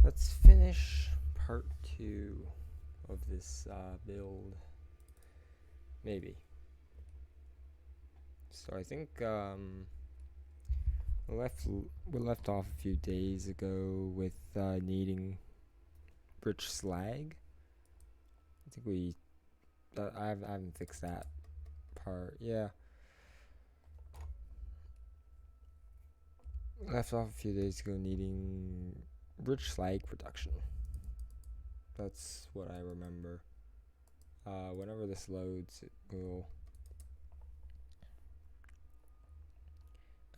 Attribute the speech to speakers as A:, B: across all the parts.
A: let's finish part 2 of this build, maybe. So I think we left off a few days ago with needing rich slag. I think I haven't fixed that part. Yeah. Left off a few days ago needing rich slag production. That's what I remember. Whenever this loads,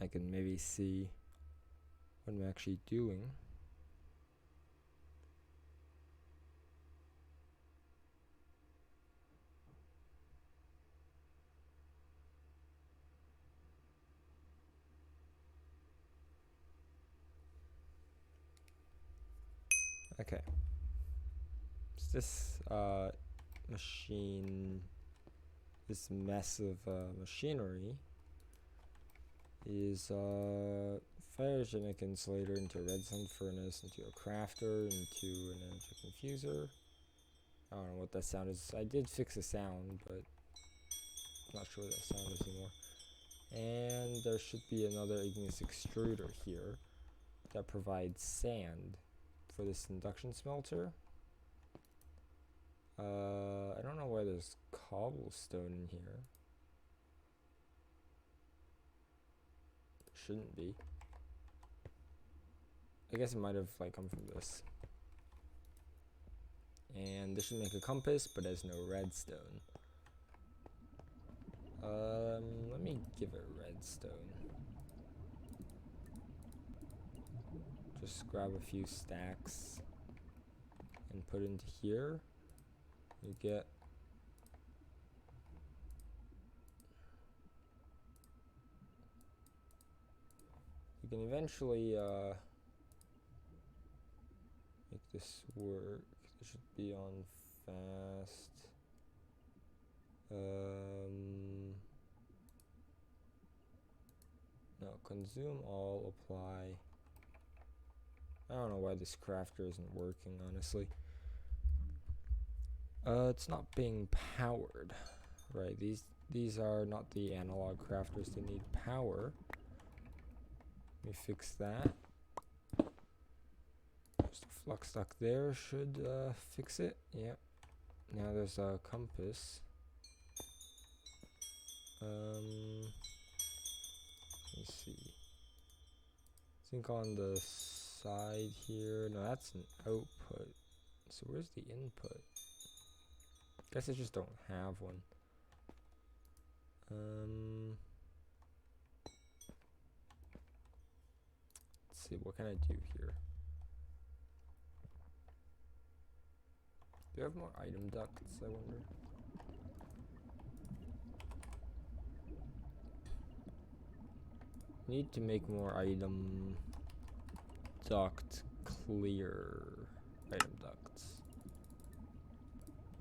A: I can maybe see what I'm actually doing. Okay. So this this mess of machinery is ferrogenic insulator into a redstone furnace, into a crafter, into an energy confuser. I don't know what that sound is. I did fix the sound, but I'm not sure what that sound is anymore. And there should be another igneous extruder here that provides sand for this induction smelter. I don't know why there's cobblestone in here. Shouldn't be. I guess it might have come from this. And this should make a compass, but has no redstone. Let me give it redstone. Just grab a few stacks and put into here. You get you can eventually make this work. It should be on fast. No, consume all, apply. I don't know why this crafter isn't working, honestly. It's not being powered. Right, these are not the analog crafters, they need power. Let me fix that. Just a flux duct there should fix it. Yep. Now there's a compass. Let me see. I think on the side here. No, that's an output. So where's the input? Guess I just don't have one. Let's see, what can I do here? Do I have more item ducts, I wonder? Need to make more item duct clear item ducts.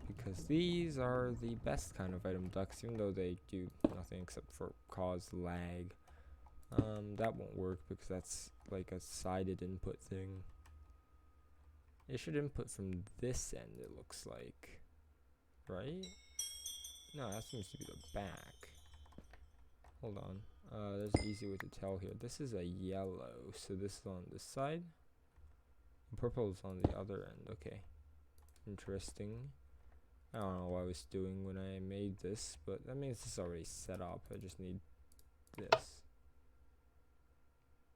A: Because these are the best kind of item ducts, even though they do nothing except for cause lag. That won't work because that's like a sided input thing. It should input from this end, it looks like. Right? No, that seems to be the back. Hold on. There's an easy way to tell here. This is a yellow, so this is on this side. Purple is on the other end. Okay. Interesting. I don't know what I was doing when I made this, but that means it's already set up. I just need this.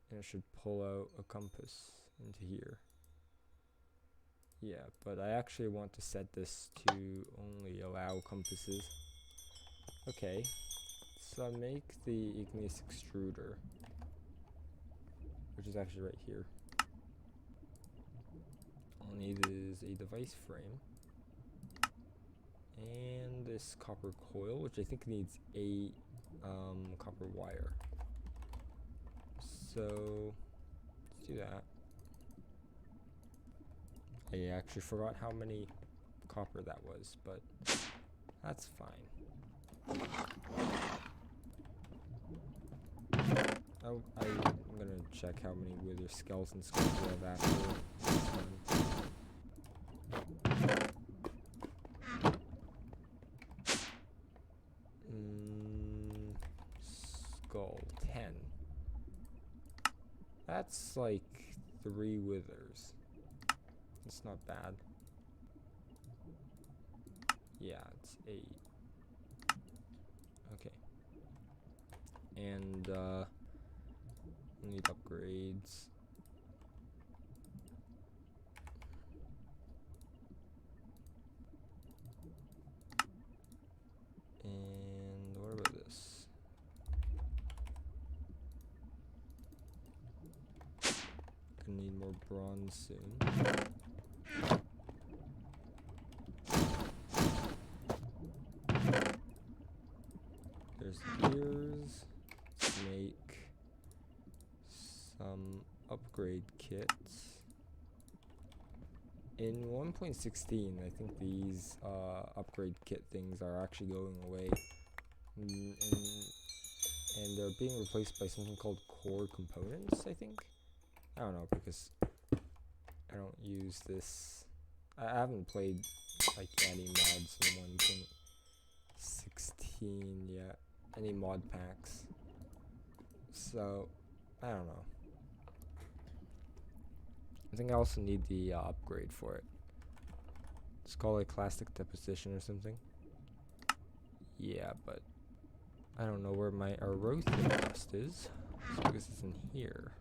A: And it should pull out a compass into here. Yeah, but I actually want to set this to only allow compasses. Okay. So make the igneous extruder, which is actually right here. All I need is a device frame and this copper coil, which I think needs 8 copper wire. So let's do that. I actually forgot how many copper that was, but that's fine. I'm gonna check how many wither skeleton skulls we have after this one. Skull 10. That's like 3 withers. It's not bad. Yeah, it's 8. Okay. And we need upgrades. And what about this? Gonna need more bronze soon. There's gears. Let's make some upgrade kits. In 1.16, I think these upgrade kit things are actually going away. And they're being replaced by something called core components, I think. I don't know, because I don't use this. I haven't played like any mods in 1.16 yet. Any mod packs. So, I don't know. I think I also need the upgrade for it. It's called like classic deposition or something. Yeah, but I don't know where my Arothian dust is. So I guess it's in here.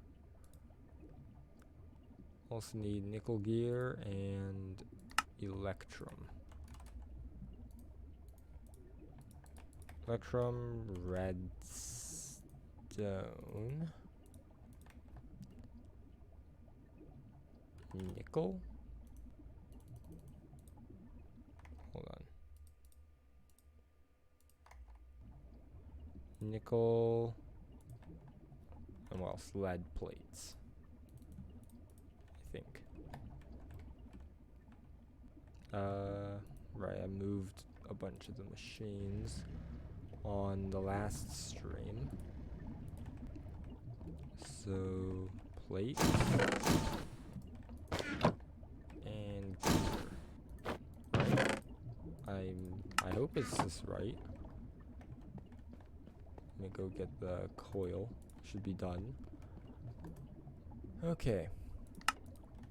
A: Also need nickel gear and electrum. Electrum, redstone, nickel. Hold on. Nickel, and what else? Lead plates, I think. Right, I moved a bunch of the machines on the last stream. So, plate and gear. Right. I hope it's this right. Let me go get the coil. Should be done. Okay.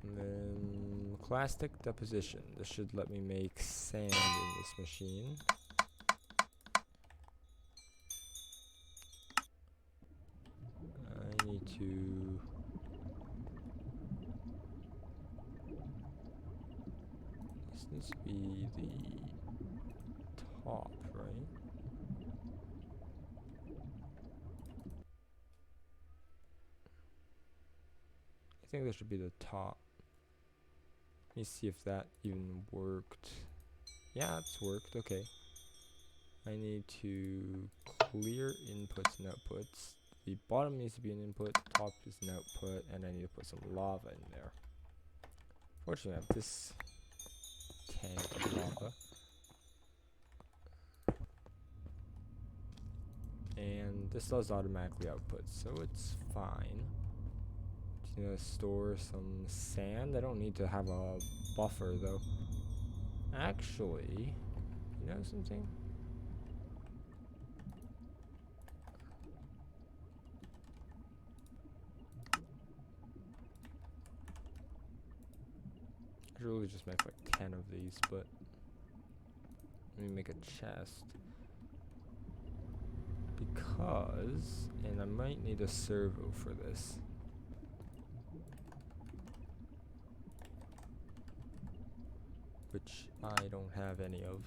A: And then classic deposition. This should let me make sand in this machine. I need to... This needs to be the top, right? I think that should be the top. Let me see if that even worked. Yeah, it's worked. Okay. I need to clear inputs and outputs. The bottom needs to be an input, top is an output, and I need to put some lava in there. Fortunately, I have this tank of lava. And this does automatically output, so it's fine. Just need to store some sand. I don't need to have a buffer though. Actually, you know something? I should really just make like 10 of these, but let me make a chest. Because, and I might need a servo for this. Which I don't have any of.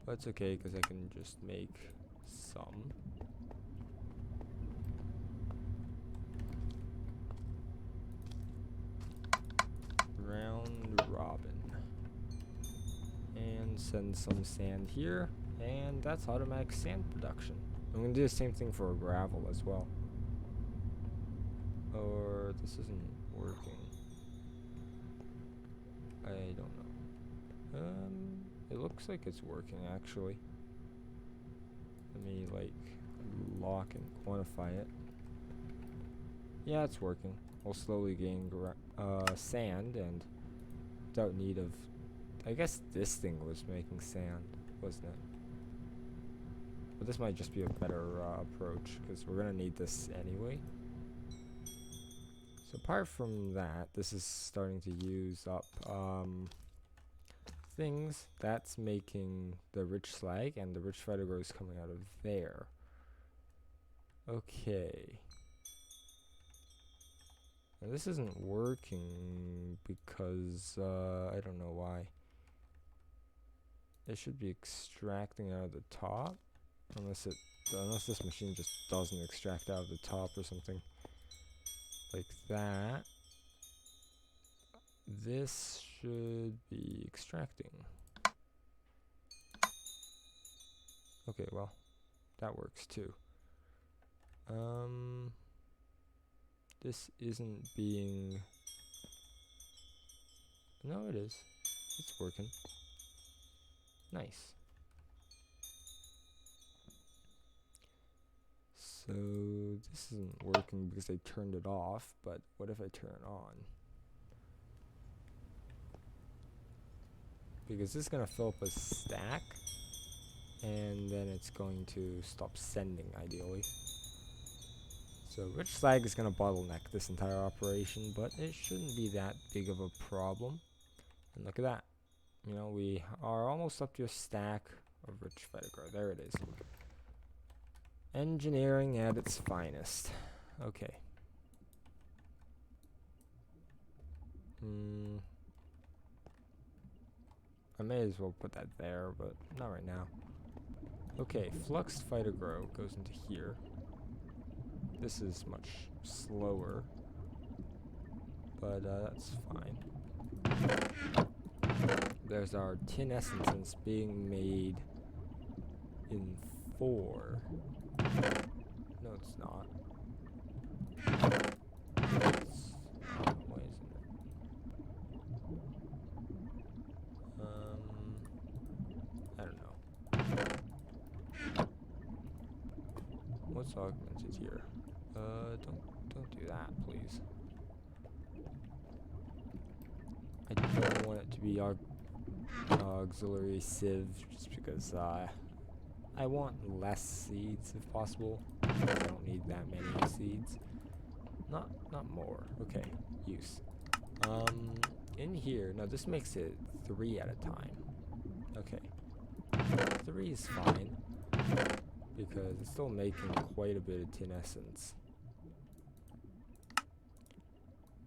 A: But it's okay, because I can just make some. Round robin. And send some sand here. And that's automatic sand production. I'm going to do the same thing for gravel as well. Or this isn't working. I don't know. It looks like it's working actually. Let me like lock and quantify it. Yeah, it's working. We'll slowly gain sand, and without need of... I guess this thing was making sand, wasn't it? But this might just be a better approach, because we're going to need this anyway. So apart from that, this is starting to use up things. That's making the rich slag, and the rich vetigo is coming out of there. Okay. Now this isn't working because I don't know why. It should be extracting out of the top, unless this machine just doesn't extract out of the top or something like that. This should be extracting. Okay, well, that works too. This isn't being... No, it is. It's working. Nice. So, this isn't working because I turned it off, but what if I turn it on? Because this is going to fill up a stack, and then it's going to stop sending, ideally. So rich slag is going to bottleneck this entire operation, but it shouldn't be that big of a problem. And look at that. You know, we are almost up to a stack of rich vetigo. There it is. Engineering at its finest. Okay. I may as well put that there, but not right now. Okay, fluxed vetigo goes into here. This is much slower, but that's fine. There's our tin essence, and it's being made in 4. No, it's not. Why isn't it? I don't know. What's augmented here? Don't do that, please. I don't want it to be auxiliary sieve, just because I want less seeds if possible. I don't need that many seeds. Not more. Okay, use. In here, no, this makes it 3 at a time. Okay, 3 is fine because it's still making quite a bit of tin essence.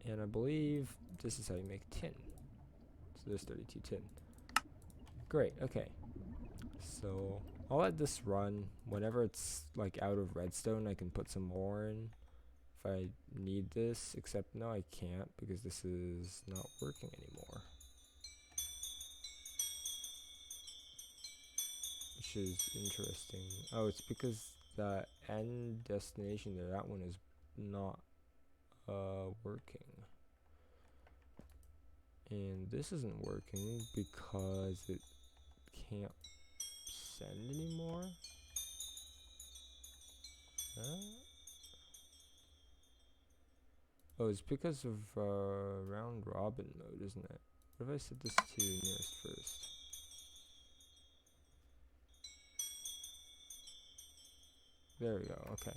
A: And I believe this is how you make tin. So there's 32 tin. Great, okay. So I'll let this run. Whenever it's like out of redstone, I can put some more in if I need this, except no, I can't because this is not working anymore. Which is interesting. Oh, it's because the end destination there, that one is not working. And this isn't working because it can't send anymore. Oh, it's because of round robin mode, isn't it? What if I set this to nearest first? There we go, okay.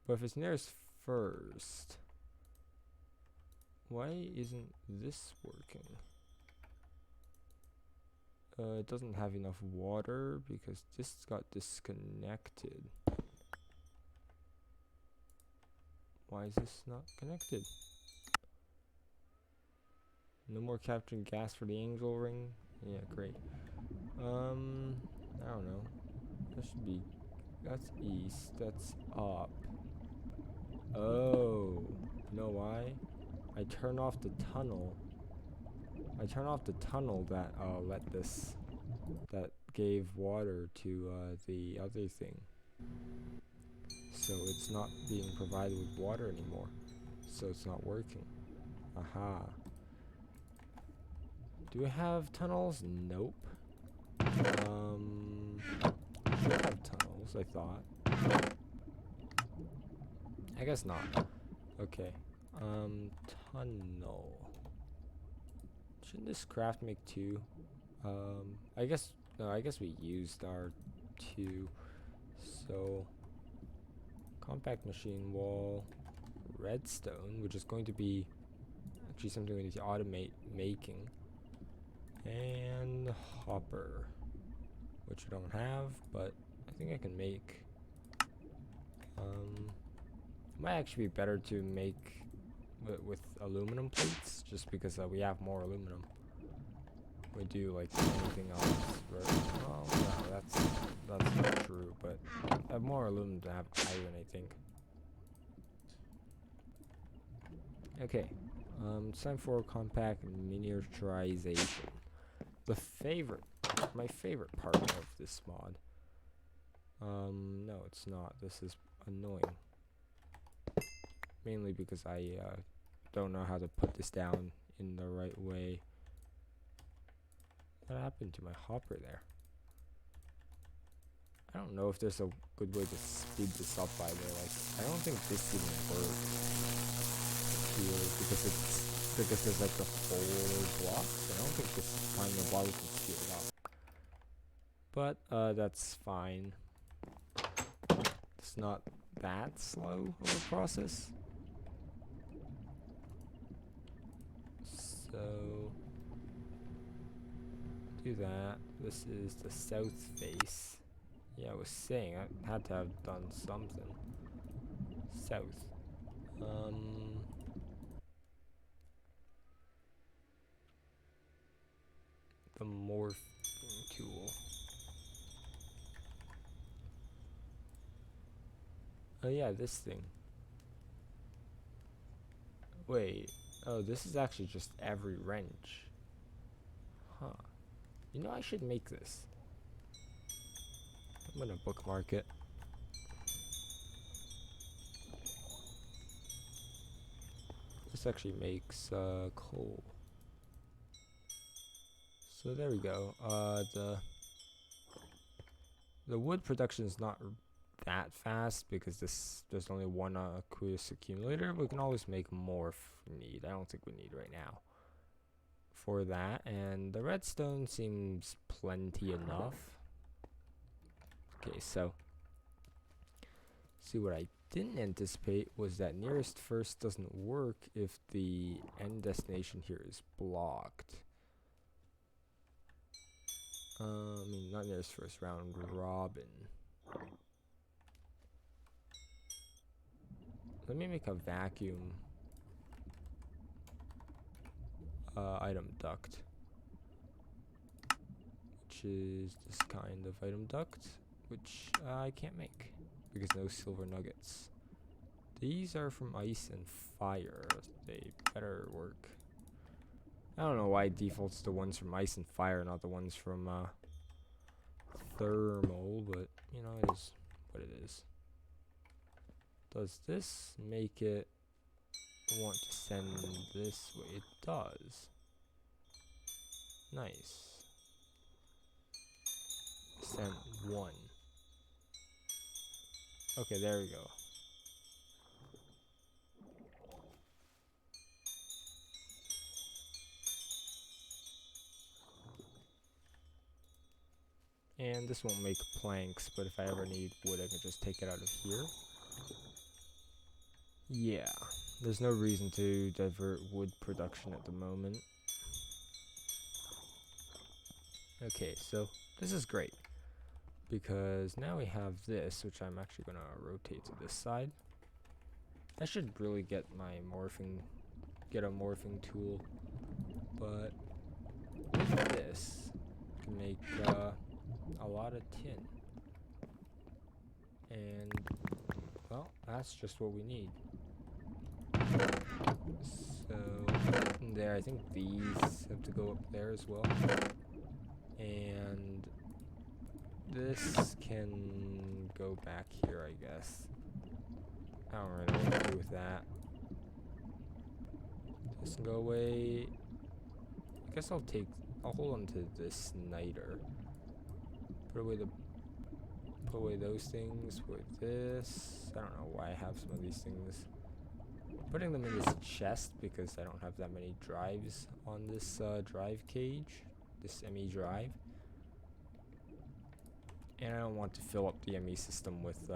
A: But if it's nearest first, why isn't this working? It doesn't have enough water because this got disconnected. Why is this not connected? No more capturing gas for the angel ring? Yeah, great. I don't know. That should be... That's east. That's up. Oh. You know why? I turn off the tunnel. I turn off the tunnel that let this... that gave water to the other thing. So it's not being provided with water anymore. So it's not working. Aha. Do we have tunnels? Nope. Should have tunnels, I thought. I guess not. Okay. Tunnel. Shouldn't this craft make 2? I guess, no, I guess we used our 2. So, compact machine wall, redstone, which is going to be actually something we need to automate making, and hopper, which I don't have, but I think I can make. It might actually be better to make with aluminum plates, just because we have more aluminum. We do like anything else, right? Well, no, that's not true, but I have more aluminum than I have iron, I think. Okay, it's time for compact miniaturization. My favorite part of this mod. No, it's not. This is annoying. Mainly because I don't know how to put this down in the right way. What happened to my hopper there? I don't know if there's a good way to speed this up either. Like, I don't think this even works here because there's like the 4 blocks. I don't think this time the bottle can speed it up. But that's fine. It's not that slow of a process. So do that. This is the south face. Yeah, I was saying I had to have done something. South. The morphing tool. Oh yeah, this thing. Wait. Oh, this is actually just every wrench. Huh. You know, I should make this. I'm gonna bookmark it. This actually makes coal. So there we go. The wood production is not that fast because there's only 1 aqueous accumulator. We can always make more if we need. I don't think we need right now for that. And the redstone seems plenty enough. Okay, so see, what I didn't anticipate was that nearest first doesn't work if the end destination here is blocked. I mean, not nearest first, round robin. Let me make a vacuum item duct, which is this kind of item duct, which I can't make because no silver nuggets. These are from ice and fire. They better work. I don't know why it defaults to ones from ice and fire, not the ones from thermal, but you know, it is what it is. Does this make it want to send this way? It does. Nice. Send 1. Okay, there we go. And this won't make planks, but if I ever need wood, I can just take it out of here. Yeah, there's no reason to divert wood production at the moment. Okay, so this is great because now we have this, which I'm actually going to rotate to this side. I should really get my get a morphing tool, but with this, I can make a lot of tin. And, well, that's just what we need. So, there, I think these have to go up there as well. And this can go back here, I guess. I don't really know what to do with that. This can go away. I guess I'll hold on to this niter. Put away the put away those things with this. I don't know why I have some of these things. Putting them in this chest because I don't have that many drives on this drive cage, this ME drive. And I don't want to fill up the ME system with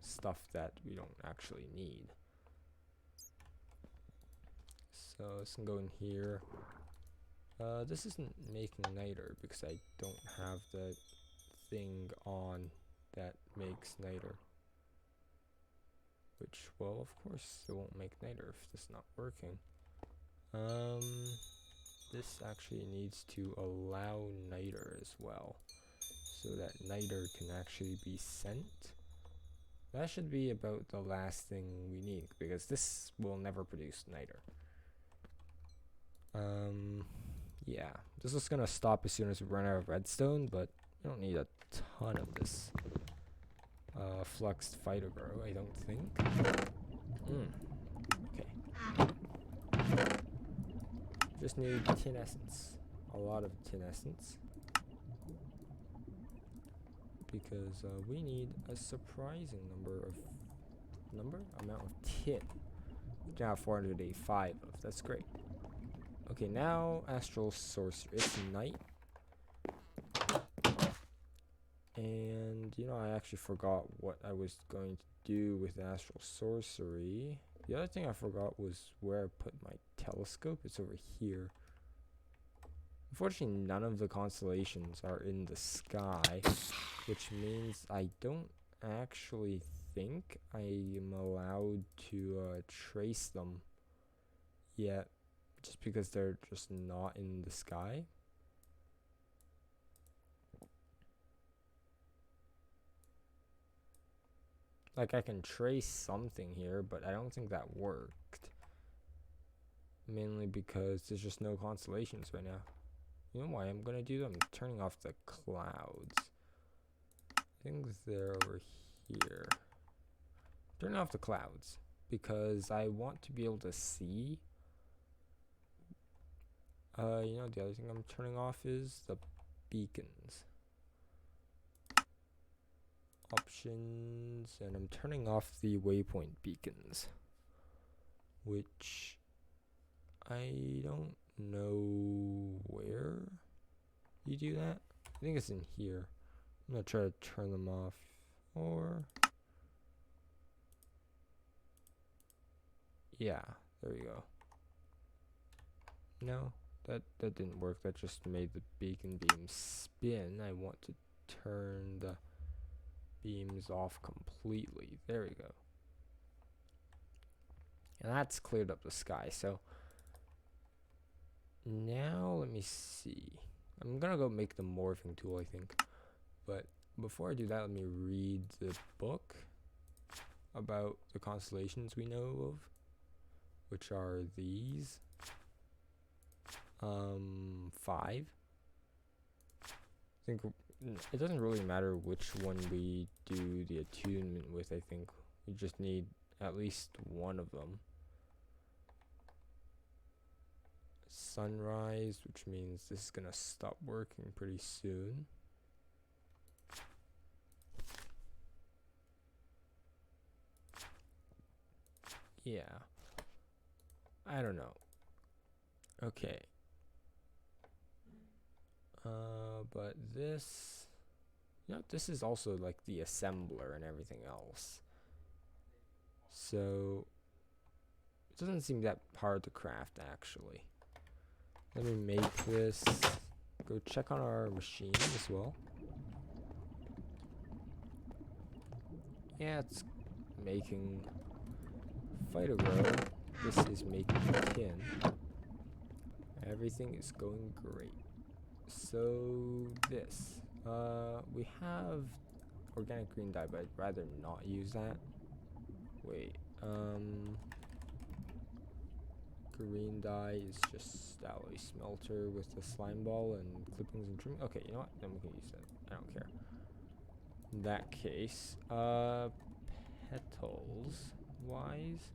A: stuff that we don't actually need. So this can go in here. This isn't making niter because I don't have the thing on that makes niter. Which, well, of course it won't make niter if this is not working. This actually needs to allow niter as well, so that niter can actually be sent. That should be about the last thing we need, because this will never produce niter. Yeah, this is gonna stop as soon as we run out of redstone, but we don't need a ton of this fluxed phytogrow, I don't think. Okay. Just need tin essence. A lot of tin essence. Because we need a surprising amount of tin. Which I have 485 of. That's great. Okay, now astral sorcery. It's night. And, you know, I actually forgot what I was going to do with astral sorcery. The other thing I forgot was where I put my telescope. It's over here. Unfortunately, none of the constellations are in the sky, which means I don't actually think I am allowed to trace them yet, just because they're just not in the sky. Like, I can trace something here, but I don't think that worked. Mainly because there's just no constellations right now. You know why I'm gonna do that? I'm turning off the clouds. I think they're over here. Turning off the clouds because I want to be able to see. You know, the other thing I'm turning off is the beacons. Options, and I'm turning off the waypoint beacons, which I don't know where you do that. I think it's in here. I'm gonna try to turn them off, or yeah, there we go. No, that didn't work. That just made the beacon beam spin. I want to turn the beams off completely. There we go. And that's cleared up the sky. So now let me see. I'm gonna go make the morphing tool, I think. But before I do that, let me read the book about the constellations we know of, which are these 5. I think it doesn't really matter which one we do the attunement with. I think we just need at least one of them. Sunrise, which means this is gonna stop working pretty soon. Yeah, I don't know. Okay. But this, you know, this is also like the assembler and everything else. So it doesn't seem that hard to craft, actually. Let me make this. Go check on our machine as well. Yeah, it's making phytogrow. This is making tin. Everything is going great. So this, we have organic green dye, but I'd rather not use that. Wait, green dye is just alloy smelter with the slime ball and clippings and trim. Okay, you know what? Then we can use that. I don't care. In that case, petals wise,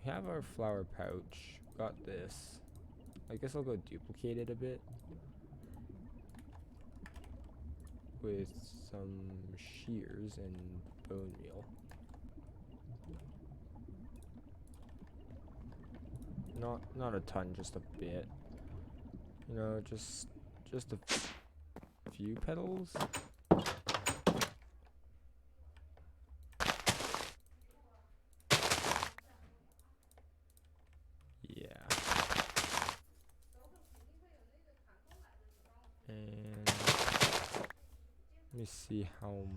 A: we have our flower pouch. Got this. I guess I'll go duplicate it a bit. with some shears and bone meal. Not a ton, just a bit. You know, just a few petals. Yeah. And let me see how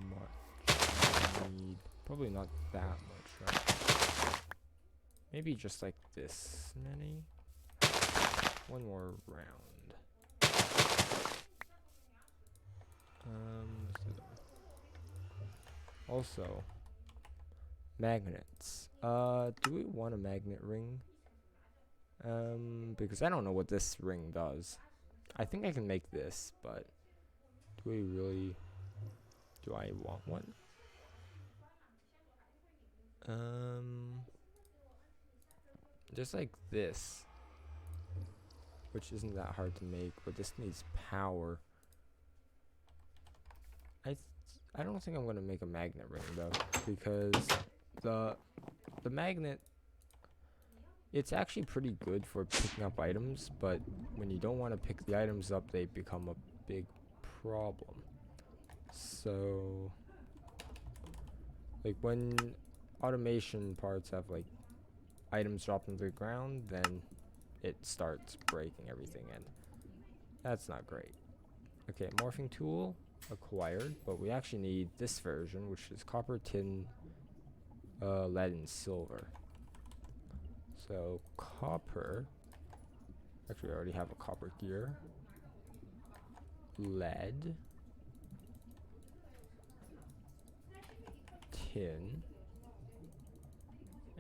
A: much I need. Probably not that much, right? Maybe just like this many. One more round. Also, magnets. Do we want a magnet ring? Because I don't know what this ring does. I think I can make this, but do I want one? Just like this, which isn't that hard to make, but this needs power. I don't think I'm gonna make a magnet ring though, because the magnet, it's actually pretty good for picking up items, but when you don't want to pick the items up, they become a big problem. So, like when automation parts have like items dropped into the ground, then it starts breaking everything, and that's not great. Okay, morphing tool acquired, but we actually need this version, which is copper, tin, lead, and silver. So copper, actually I already have a copper gear, lead, tin,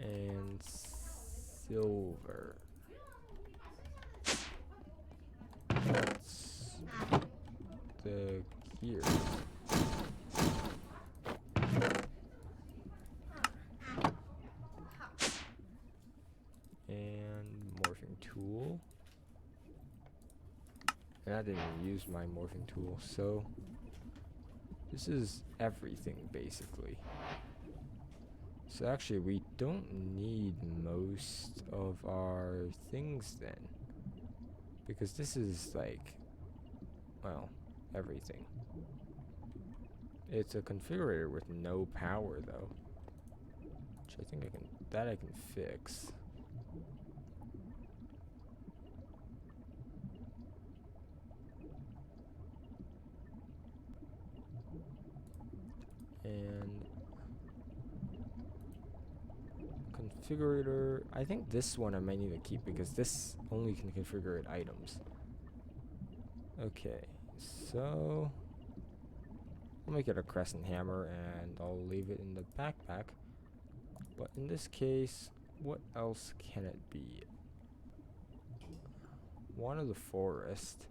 A: and silver. That's the gears. And morphing tool. And I didn't even use my morphing tool, so this is everything basically. So actually we don't need most of our things then, because this is like, well, everything. It's a configurator with no power though, which I think I can fix. And configurator, I think this one I might need to keep because this only can configure items. Okay, so I'll make it a crescent hammer and I'll leave it in the backpack. But in this case, what else can it be? One of the forest.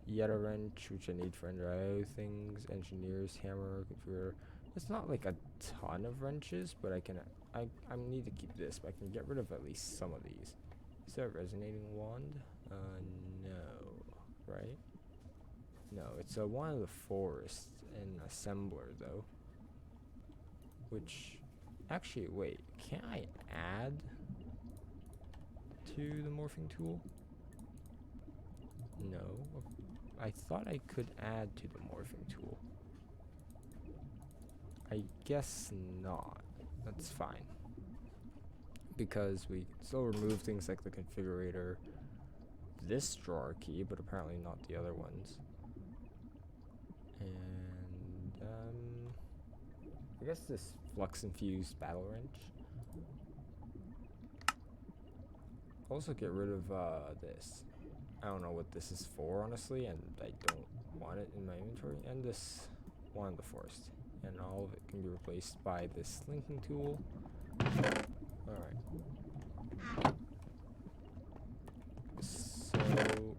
A: Yet a wrench, which I need for IO things, engineers, hammer, configurator. It's not like a ton of wrenches, but I need to keep this, but I can get rid of at least some of these. Is there a resonating wand? No, right? No, it's a one of the forest, an assembler though. Which, actually, wait, can I add to the morphing tool? No, I thought I could add to the morphing tool. I guess not. That's fine. Because we can still remove things like the configurator, this drawer key, but apparently not the other ones. And, I guess this flux-infused battle wrench. Also get rid of, this. I don't know what this is for, honestly, and I don't want it in my inventory. And this one in the forest. And all of it can be replaced by this linking tool. Alright. So,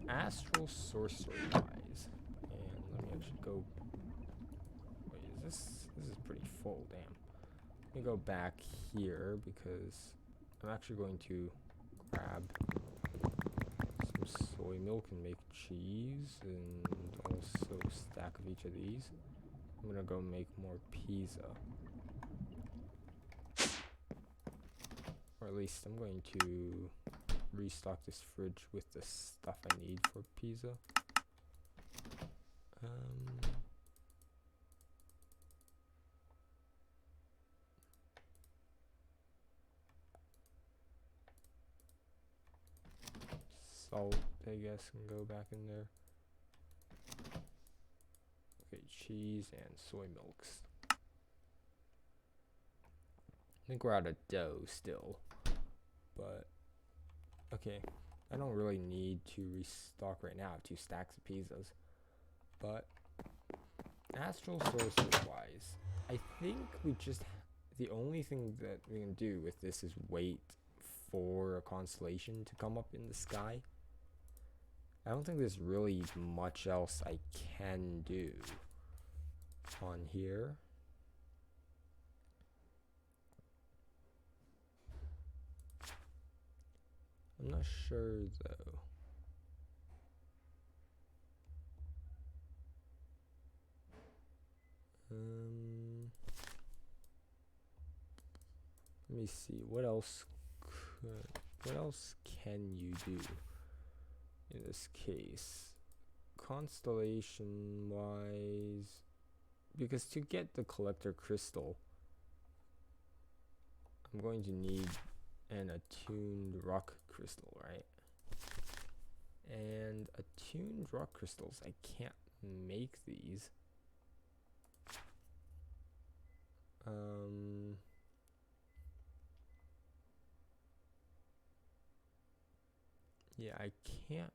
A: astral sorcery wise. And let me actually go. Wait, this is pretty full, damn. Let me go back here because I'm actually going to grab some soy milk and make cheese, and also a stack of each of these. I'm gonna go make more pizza. Or at least I'm going to restock this fridge with the stuff I need for pizza. Salt, I guess, can go back in there. Okay, cheese and soy milks. I think we're out of dough still, but okay. I don't really need to restock right now. 2 stacks of pizzas, but astral sorcery wise, I think the only thing that we can do with this is wait for a constellation to come up in the sky. I don't think there's really much else I can do on here. I'm not sure though. Let me see. What else can you do in this case? Constellation wise, because to get the collector crystal, I'm going to need an attuned rock crystal, right? And attuned rock crystals, I can't make these. Yeah, I can't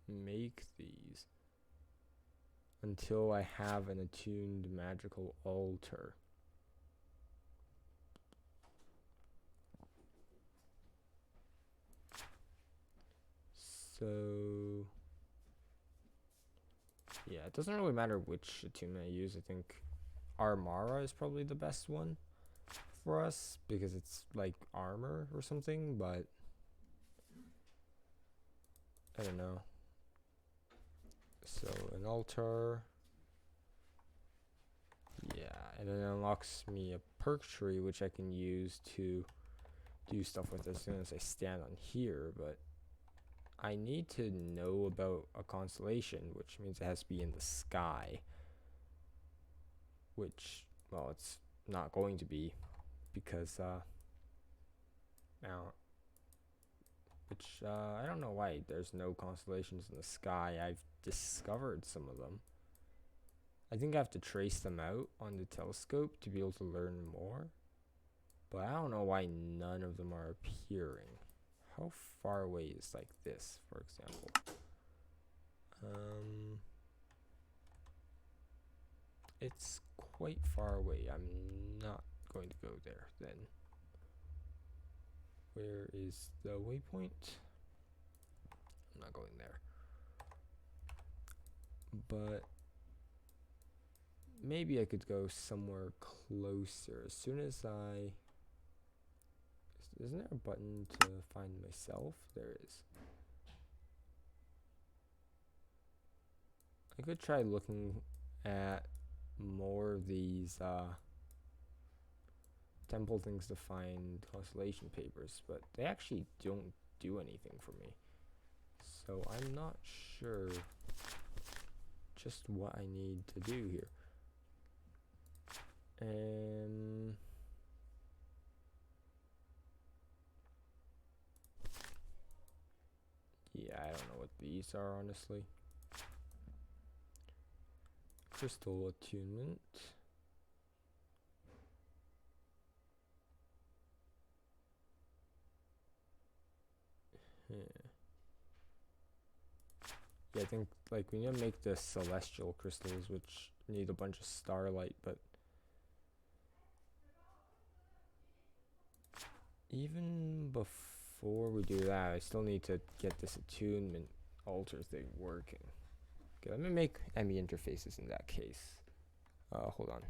A: make these until I have an attuned magical altar. So yeah, it doesn't really matter which attunement I use. I think Armara is probably the best one for us because it's like armor or something, but I don't know. So an altar, yeah, and it unlocks me a perk tree which I can use to do stuff with as soon as I stand on here, but I need to know about a constellation, which means it has to be in the sky, which, well, it's not going to be because now, which I don't know why there's no constellations in the sky. I've discovered some of them. I think I have to trace them out on the telescope to be able to learn more, but I don't know why none of them are appearing. How far away is like this, for example? It's quite far away. I'm not going to go there then. Where is the waypoint? I'm not going there. But maybe I could go somewhere closer. As soon as isn't there a button to find myself? There is. I could try looking at more of these temple things to find constellation papers, but they actually don't do anything for me. So I'm not sure just what I need to do here. Yeah, I don't know what these are, honestly. Crystal attunement. Yeah, I think like we need to make the celestial crystals, which need a bunch of starlight, but even before we do that, I still need to get this attunement altar thing working. Okay, let me make ME interfaces in that case. Hold on.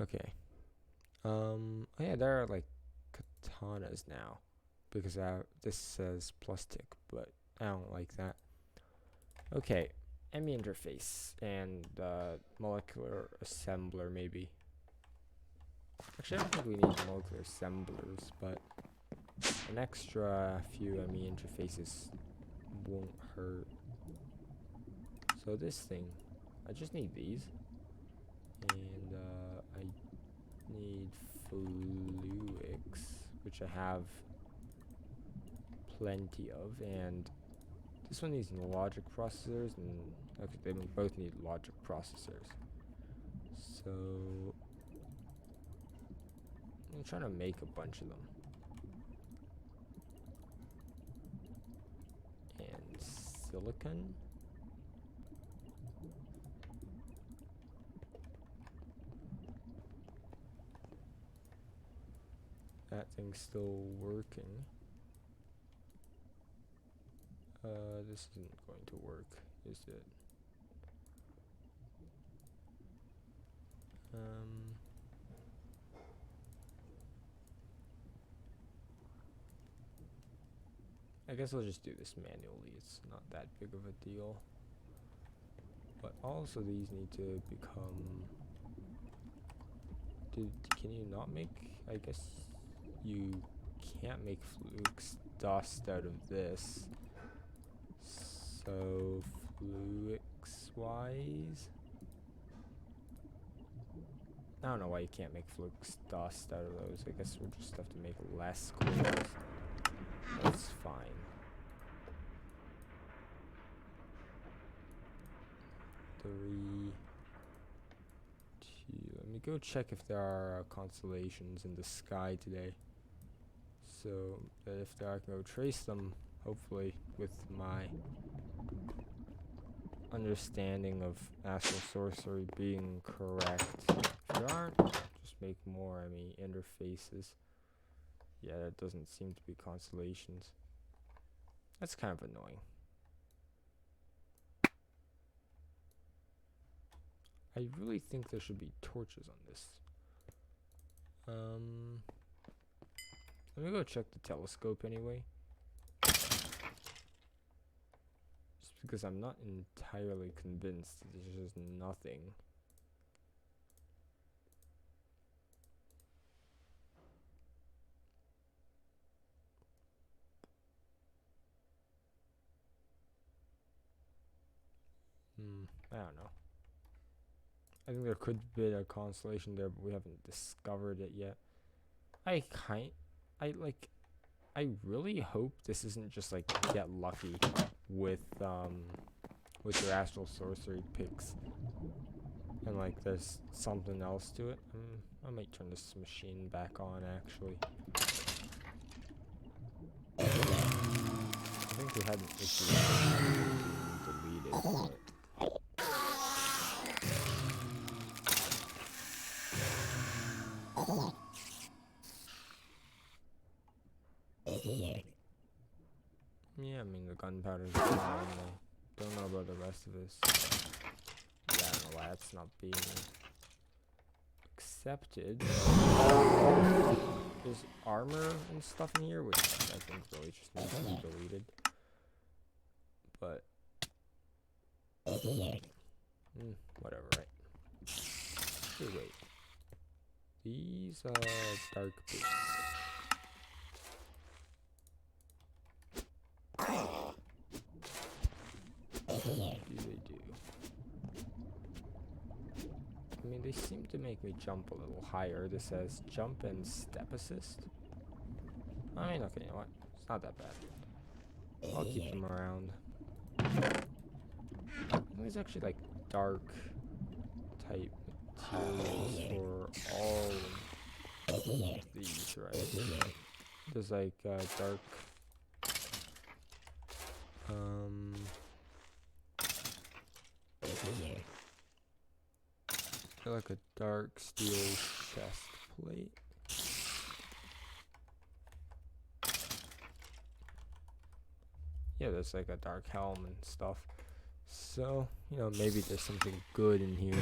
A: Okay. Oh yeah, there are like katanas now, because this says plus tick, but I don't like that. Okay, ME interface and molecular assembler maybe. Actually, I don't think we need molecular assemblers, but an extra few ME interfaces won't hurt. So this thing, I just need these, and I need fluics, which I have plenty of, and this one needs logic processors, and okay, they both need logic processors. So I'm trying to make a bunch of them. And silicon. That thing's still working. This isn't going to work, is it? I guess I'll just do this manually. It's not that big of a deal. But also these need to become... Can you not make... I guess you can't make fluix dust out of this. So fluix wise, I don't know why you can't make fluix dust out of those. I guess we'll just have to make less cores. That's fine. Three, two. Let me go check if there are constellations in the sky today. So that if there, I can go trace them. Hopefully, with my understanding of astral sorcery being correct. If there aren't, just make more, interfaces. Yeah, that doesn't seem to be constellations. That's kind of annoying. I really think there should be torches on this. Let me go check the telescope anyway. Because I'm not entirely convinced that there's just nothing. I don't know. I think there could be a constellation there, but we haven't discovered it yet. I really hope this isn't just like get lucky with your astral sorcery picks, and like there's something else to it. I might turn this machine back on actually. I think we had an issue deleted, but yeah, the gunpowder's fine. I don't know about the rest of this. Yeah, I don't know why that's not being accepted. There's armor and stuff in here, which I think really just needs to be deleted. But whatever, right? Hey, wait. These are dark boots. They seem to make me jump a little higher. This says jump and step assist. Okay, you know what? It's not that bad. I'll keep them around. I think there's actually like dark type materials for all of these, right? There's like dark like a dark steel chest plate. Yeah, there's like a dark helm and stuff. So, maybe there's something good in here.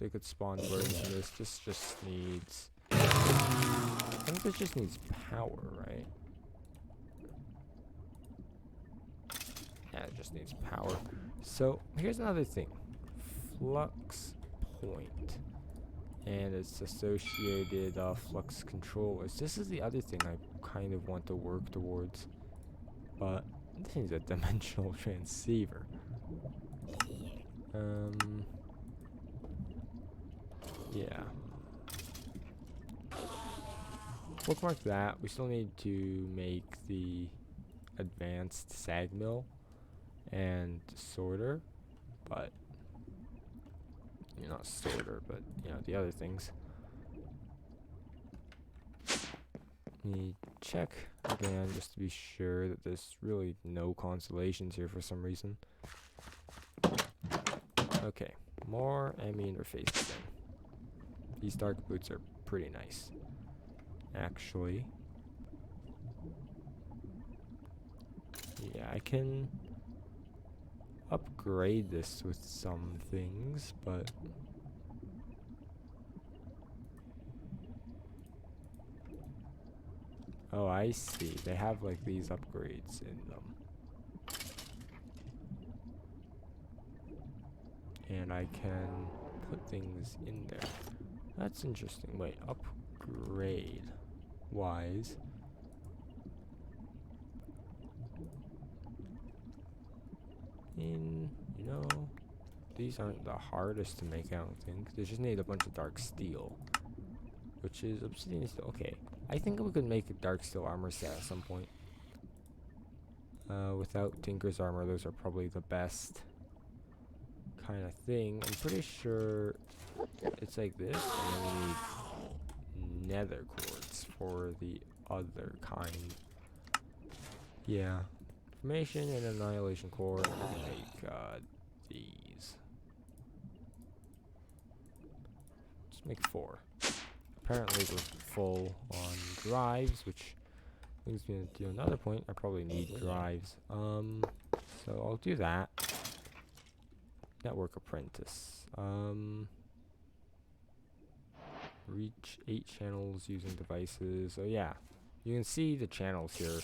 A: they could spawn birds in this. This just needs... I think this just needs power, right? Yeah, it just needs power. So, here's another thing. Flux point. And its associated flux controllers. This is the other thing I kind of want to work towards. But this needs a dimensional transceiver. Yeah. Bookmark that. We still need to make the advanced sag mill and sorter, but not sorter, but the other things. Need check again just to be sure that there's really no constellations here for some reason. Okay, more ME interfaces then. These dark boots are pretty nice, actually. Yeah, I can upgrade this with some things, but oh, I see. They have like these upgrades in them. And I can put things in there. That's interesting. Wait, upgrade wise. These aren't the hardest to make, I don't think. They just need a bunch of dark steel, which is obsidian steel. Okay, I think we could make a dark steel armor set at some point. Without Tinker's armor, those are probably the best kind of thing. I'm pretty sure it's like this, and then we need nether quartz for the other kind. Yeah. Formation and annihilation core. Make these. Let's make 4. Apparently we're full on drives, which brings me to another point. I probably need drives. So I'll do that. Network apprentice. Reach 8 channels using devices. So yeah, you can see the channels here.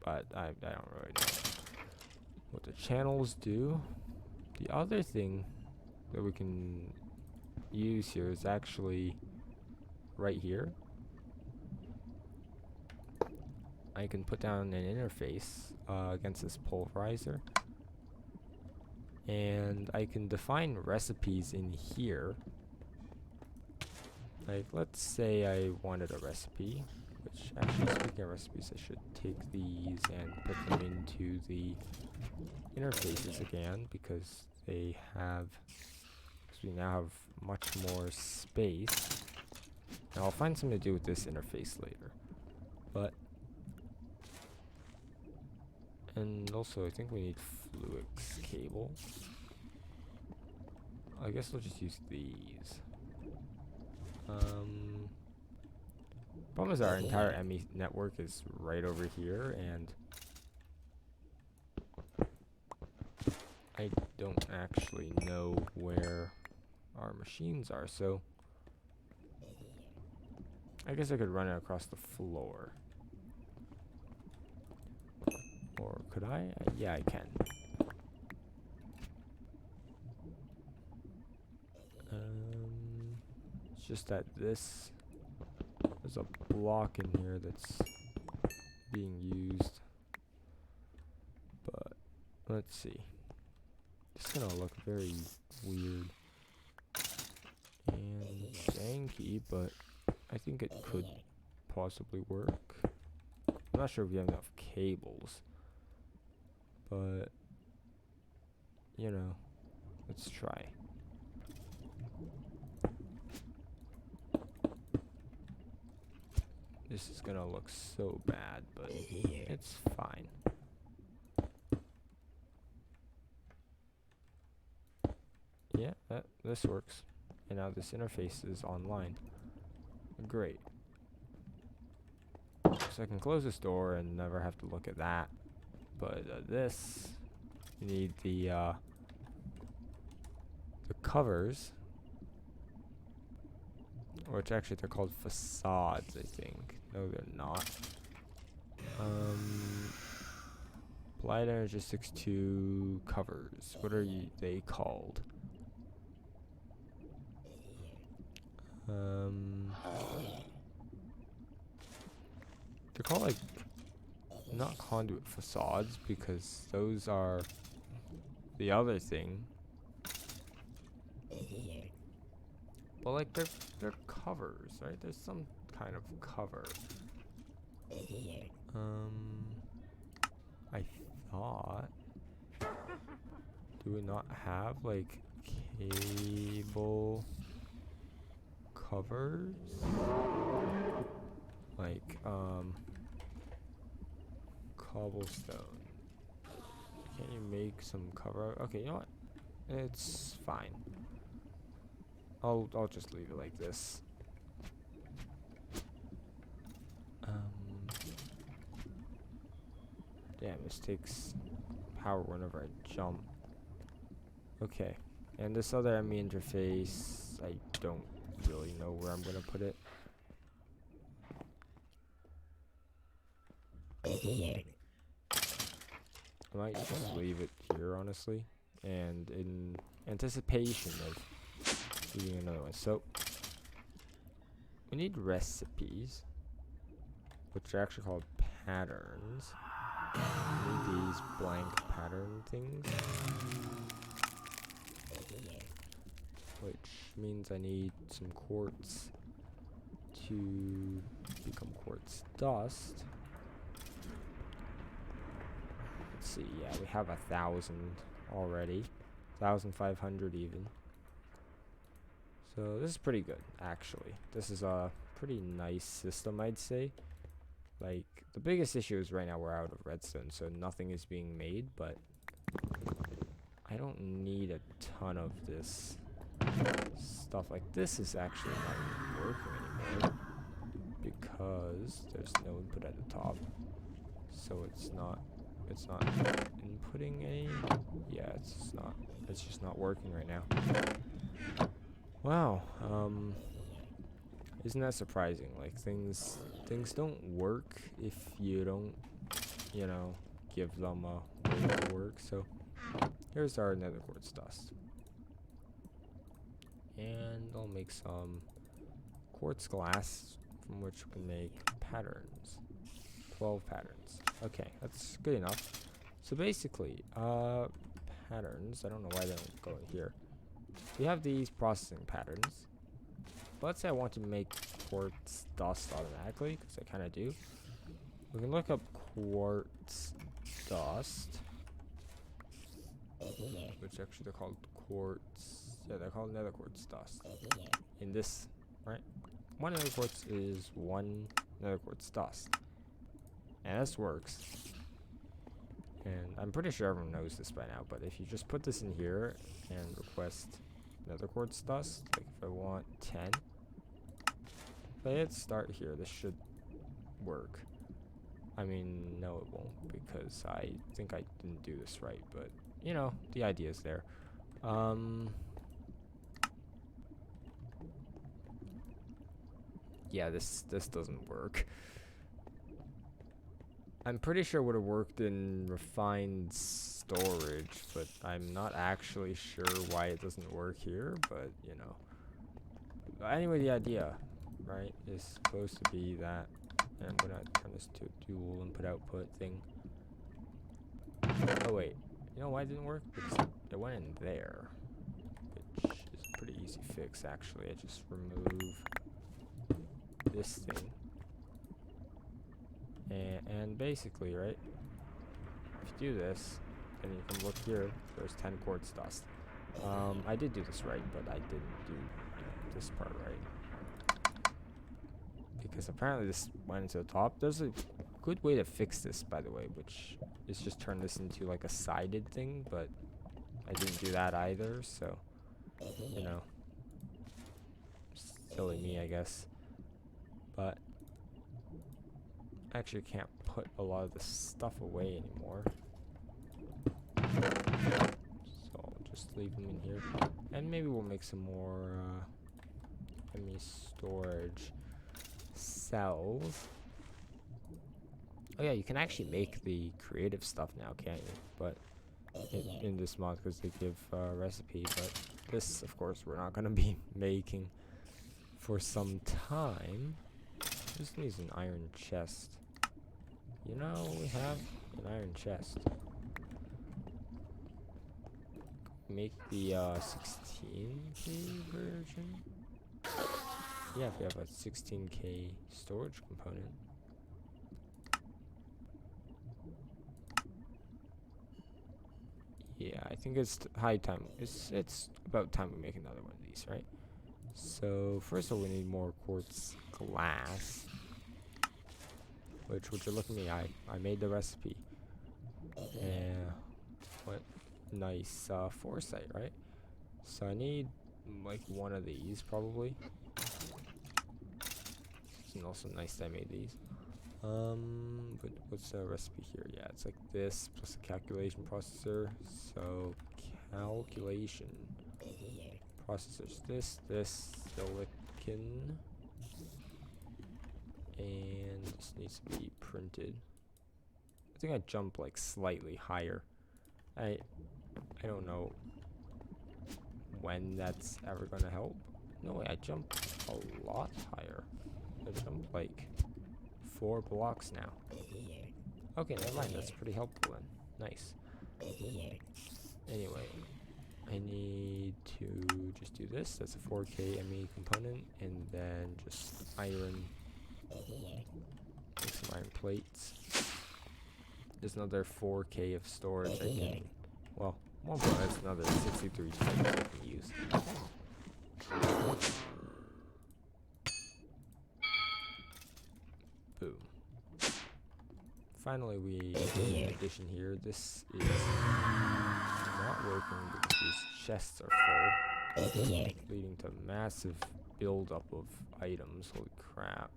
A: But I don't really know what the channels do. The other thing that we can use here is actually right here. I can put down an interface against this pulverizer, and I can define recipes in here. Like, let's say I wanted a recipe, which actually, speaking of recipes, I should take these and put them into the interfaces again, because they have, because we now have much more space. Now I'll find something to do with this interface later, but, and also I think we need fluix cable. I guess I'll just use these. Problem is our entire ME network is right over here, and I don't actually know where our machines are, so I guess I could run it across the floor. Or could I? Yeah, I can. It's just that there's a block in here that's being used. But let's see. It's gonna look very weird and janky, but I think it could possibly work. I'm not sure if we have enough cables, but let's try. This is gonna look so bad, but it's fine. Yeah, this works. And now this interface is online. Great. So I can close this door and never have to look at that. But this, You need the covers, which actually they're called facades, I think. No, they're not. Applied energy 6-2 covers. What are they called? They're called like not conduit facades because those are the other thing. But like they're covers, right? There's some kind of cover. I thought. Do we not have like cable covers? Like cobblestone. Can't you make some cover? Okay, you know what? It's fine. I'll just leave it like this. Damn, this takes power whenever I jump. Okay, and this other ME interface, I don't really know where I'm gonna put it. I might just leave it here, honestly, and in anticipation of leaving another one. So we need recipes, which are actually called patterns. We need these blank pattern things, which means I need some quartz to become quartz dust. Let's see, yeah, we have 1,000 already, 1,500 even. So this is pretty good, actually. This is a pretty nice system, I'd say. Like, the biggest issue is right now we're out of redstone, so nothing is being made, but I don't need a ton of this stuff. Like, this is actually not even working anymore because there's no input at the top. So it's not inputting any. Yeah, it's just not working right now. Wow. Isn't that surprising? Like things don't work if you don't, you know, give them a way to work. So here's our nether quartz dust. And I'll make some quartz glass from which we can make patterns. 12 patterns. Okay, that's good enough. So basically, patterns, I don't know why they don't go in here. We have these processing patterns. Let's say I want to make quartz dust automatically, because I kind of do. We can look up quartz dust, which actually they're called quartz. Yeah, they're called nether quartz dust. In this, right? One nether quartz is one nether quartz dust. And this works. And I'm pretty sure everyone knows this by now, but if you just put this in here and request nether quartz dust, like if I want 10, if I hit start here, this should work. I mean, no it won't, because I think I didn't do this right, but you know, the idea is there. Yeah, this doesn't work. I'm pretty sure it would have worked in refined storage, but I'm not actually sure why it doesn't work here, but you know. Anyway, the idea, right, is supposed to be that, and I'm gonna turn this to a dual input output thing. Oh wait, you know why it didn't work? Because it went in there, which is a pretty easy fix actually. I just remove this thing. And basically, right, if you do this, then you can look here, there's 10 quartz dust. I did do this right, but I didn't do this part right. Because apparently this went into the top. There's a good way to fix this, by the way, which is just turn this into like a sided thing, but I didn't do that either, so, you know, silly me, I guess. But actually can't put a lot of this stuff away anymore. just leave them in here. And maybe we'll make some more enemy storage cells. Oh yeah, you can actually make the creative stuff now, can't you? But in this mod, because they give a recipe. But this, of course, we're not going to be making for some time. This needs an iron chest. You know, we have an iron chest. Make the 16K version. Yeah, if we have a 16K storage component. Yeah, I think it's high time. It's about time we make another one of these, right? So first of all, we need more quartz glass. Which, would you look at me? I made the recipe. Yeah, what nice foresight, right? So I need like one of these probably. It's also nice that I made these. But what's the recipe here? Yeah, it's like this plus a calculation processor. So calculation processors. This silicon, and this needs to be printed. I think I jumped like slightly higher. I don't know when that's ever gonna help. No way, I jumped a lot higher. I jumped like 4 blocks now. Okay, never mind. That's pretty helpful then. Nice. Anyway, I need to just do this. That's a 4K ME component, and then just iron. Make some iron plates. There's another 4K of storage I can. Well, one more. That's another 63 plates I can use. Boom. Finally, we did an addition here. This is not working because these chests are full, leading to massive buildup of items. Holy crap.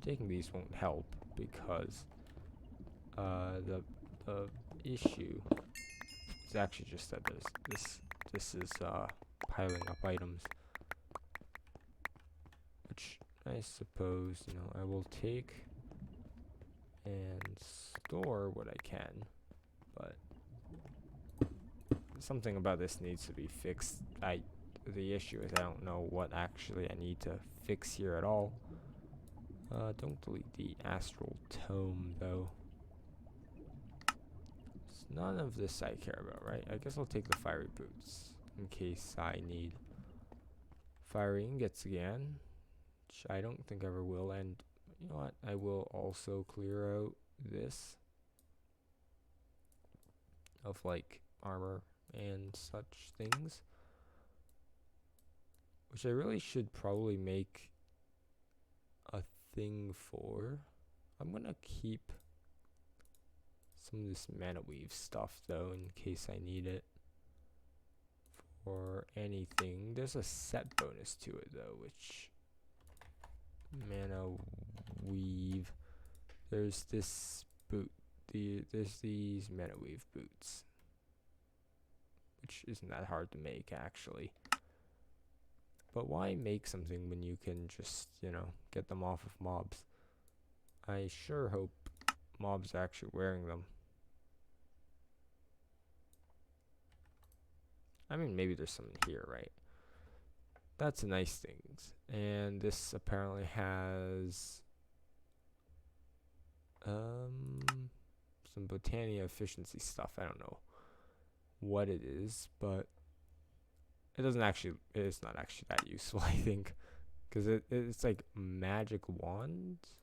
A: Taking these won't help because the issue is actually just that this is piling up items, which I suppose, you know, I will take and store what I can, but something about this needs to be fixed. The issue is I don't know what actually I need to fix here at all. Don't delete the astral tome though. None of this I care about, right? I guess I'll take the fiery boots in case I need fiery ingots again, which I don't think I ever will. And you know what? I will also clear out this of like armor and such things, which I really should probably make a thing for. I'm gonna keep some of this mana weave stuff though in case I need it for anything. There's a set bonus to it though, which mana weave. There's this boot. There's these mana weave boots, which isn't that hard to make actually. But why make something when you can just, you know, get them off of mobs? I sure hope mobs are actually wearing them. I mean, maybe there's some in here, right? That's a nice thing. And this apparently has some Botania efficiency stuff. I don't know what it is, but it's not actually that useful, I think, because it's like magic wands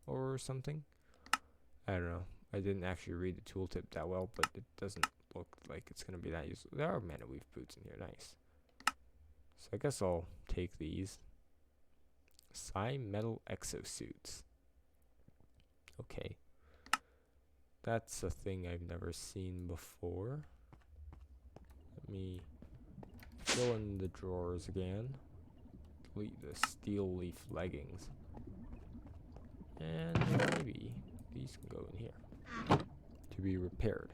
A: or something. I don't know. I didn't actually read the tooltip that well, but it doesn't look like it's going to be that useful. There are mana weave boots in here. Nice. So I guess I'll take these. Psi metal exosuits. Okay. That's a thing I've never seen before. Let me fill in the drawers again. Delete the steel leaf leggings. And maybe these can go in here to be repaired.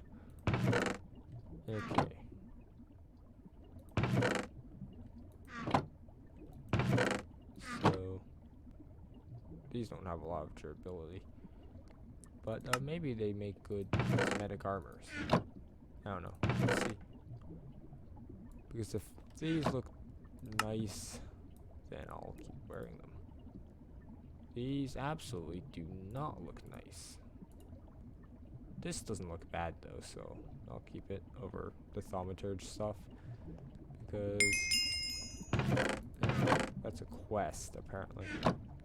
A: Okay. So these don't have a lot of durability, but maybe they make good cosmetic armors. I don't know. Let's see. Because if these look nice, then I'll keep wearing them. These absolutely do not look nice. This doesn't look bad though, so I'll keep it over the thaumaturge stuff. Because that's a quest, apparently.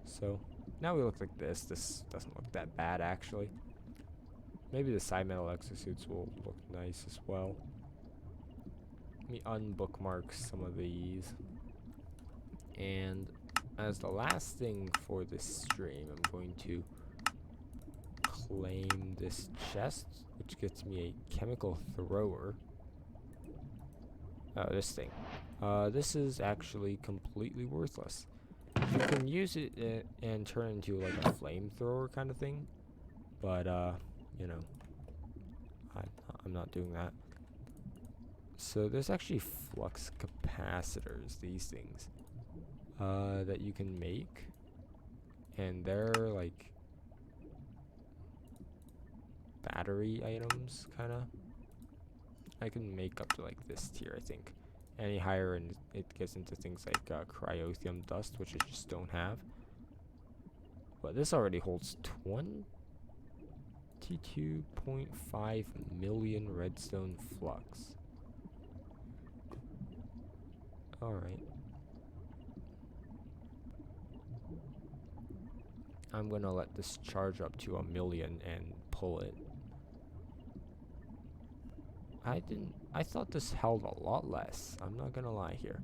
A: So now we look like this. This doesn't look that bad, actually. Maybe the side metal exosuits will look nice as well. Let me unbookmark some of these. And as the last thing for this stream, I'm going to claim this chest, which gets me a chemical thrower. Oh, this thing. This is actually completely worthless. You can use it and turn it into like a flamethrower kind of thing, but you know, I'm not doing that. So there's actually flux capacitors, these things, that you can make, and they're like battery items, kind of. I can make up to like this tier, I think. Any higher and it gets into things like cryothium dust, which I just don't have. But this already holds 22.5 million redstone flux. Alright. I'm gonna let this charge up to 1 million and pull it. I thought this held a lot less. I'm not gonna lie here.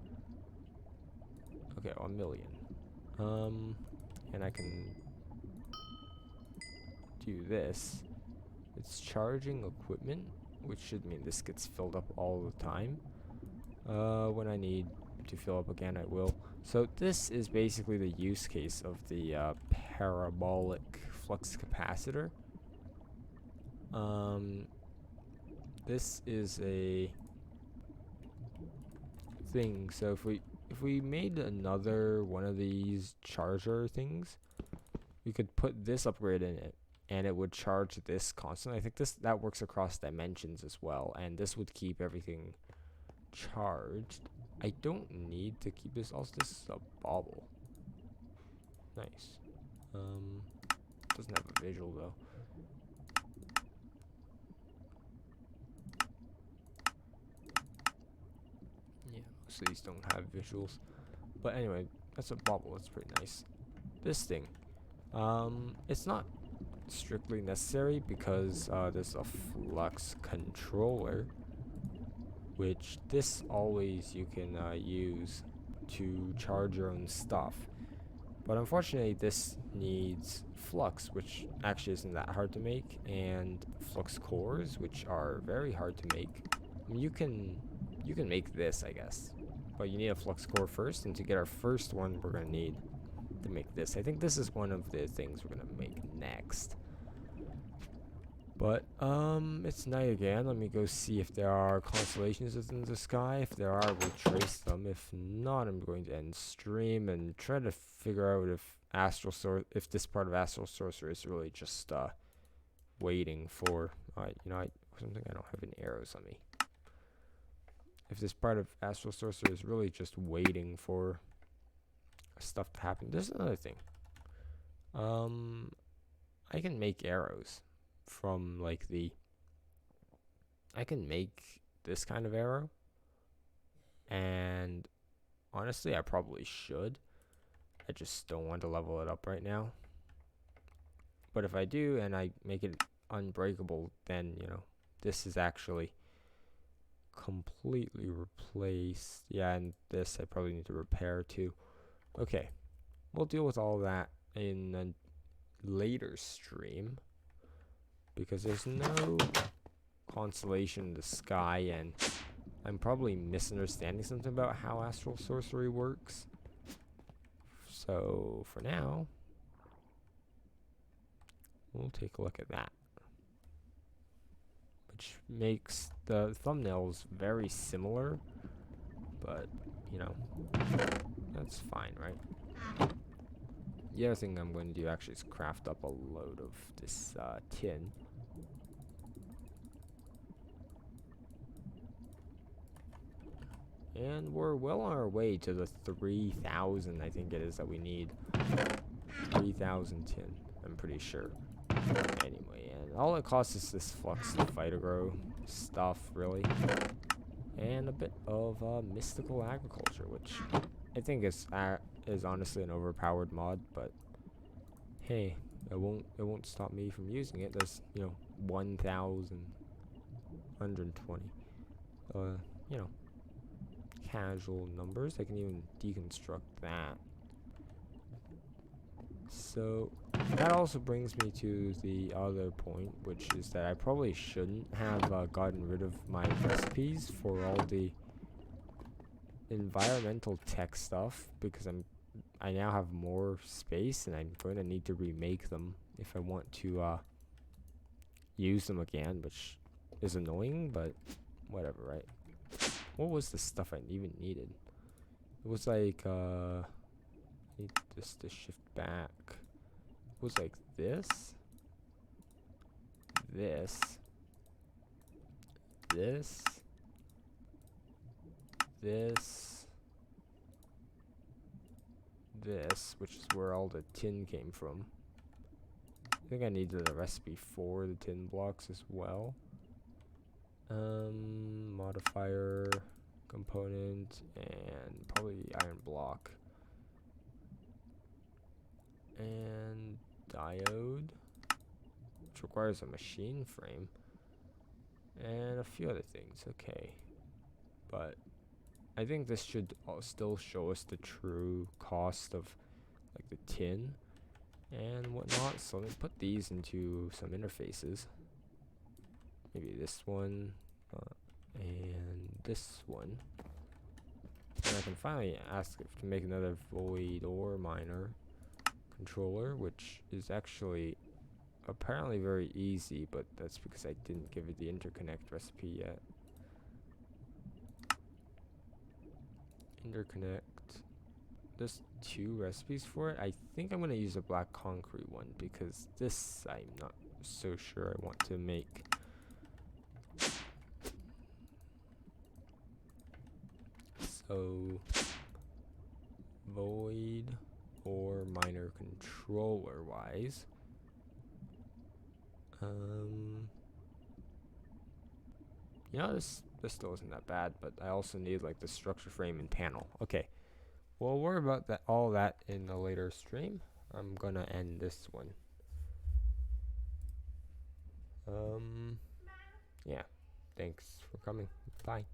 A: Okay, 1 million. And I can do this. It's charging equipment, which should mean this gets filled up all the time. When I need to fill up again, I will. So this is basically the use case of the parabolic flux capacitor. This is a thing. So if we made another one of these charger things, we could put this upgrade in it, and it would charge this constantly. I think that works across dimensions as well, and this would keep everything charged. I don't need to keep this. Also, this is a bauble. Nice. Doesn't have a visual though. Yeah, most of these don't have visuals. But anyway, that's a bauble. That's pretty nice. This thing, it's not strictly necessary because there's a flux controller, which this always you can use to charge your own stuff. But unfortunately, this needs flux, which actually isn't that hard to make, and flux cores, which are very hard to make. I mean, you can make this, I guess, but you need a flux core first, and to get our first one, we're gonna need to make this. I think this is one of the things we're gonna make next. But it's night again. Let me go see if there are constellations in the sky. If there are, we'll trace them. If not, I'm going to end stream and try to figure out if this part of Astral Sorcery is really just waiting for something. I don't have any arrows on me. If this part of Astral Sorcery is really just waiting for stuff to happen. There's another thing. I can make arrows from like I can make this kind of arrow, and honestly I probably should. I just don't want to level it up right now. But if I do and I make it unbreakable, then this is actually completely replaced. Yeah, and this I probably need to repair too. Okay, we'll deal with all that in a later stream, because there's no constellation in the sky, and I'm probably misunderstanding something about how Astral Sorcery works. So for now, We'll take a look at that. Which makes the thumbnails very similar, but, you know, that's fine, right? The other thing I'm going to do actually is craft up a load of this tin. And we're well on our way to the 3,000, I think it is, that we need. 3,000 tin, I'm pretty sure. Anyway, and all it costs is this flux to Phytogro stuff, really. And a bit of mystical agriculture, which I think is honestly an overpowered mod, but hey, it won't stop me from using it. There's, you know, 1,120. You know, casual numbers. I can even deconstruct that. So that also brings me to the other point, which is that I probably shouldn't have gotten rid of my recipes for all the environmental tech stuff, because I now have more space and I'm going to need to remake them if I want to use them again, which is annoying, but whatever, right? What was the stuff I even needed? It was like I need this to shift back. It was like this, this, this, this, which is where all the tin came from. I think I needed a recipe for the tin blocks as well. Modifier, component, and probably iron block. And diode, which requires a machine frame. And a few other things, okay. But I think this should still show us the true cost of like the tin and whatnot. So let me put these into some interfaces. Maybe this one and this one. And I can finally ask it to make another void or miner controller, which is actually apparently very easy, but that's because I didn't give it the interconnect recipe yet. Interconnect. There's 2 recipes for it. I think I'm going to use a black concrete one, because this I'm not so sure I want to make. So void or miner controller wise, you know, this still isn't that bad, but I also need like the structure frame and panel. Okay, we'll worry about all that in a later stream. I'm gonna end this one. Yeah, thanks for coming. Bye.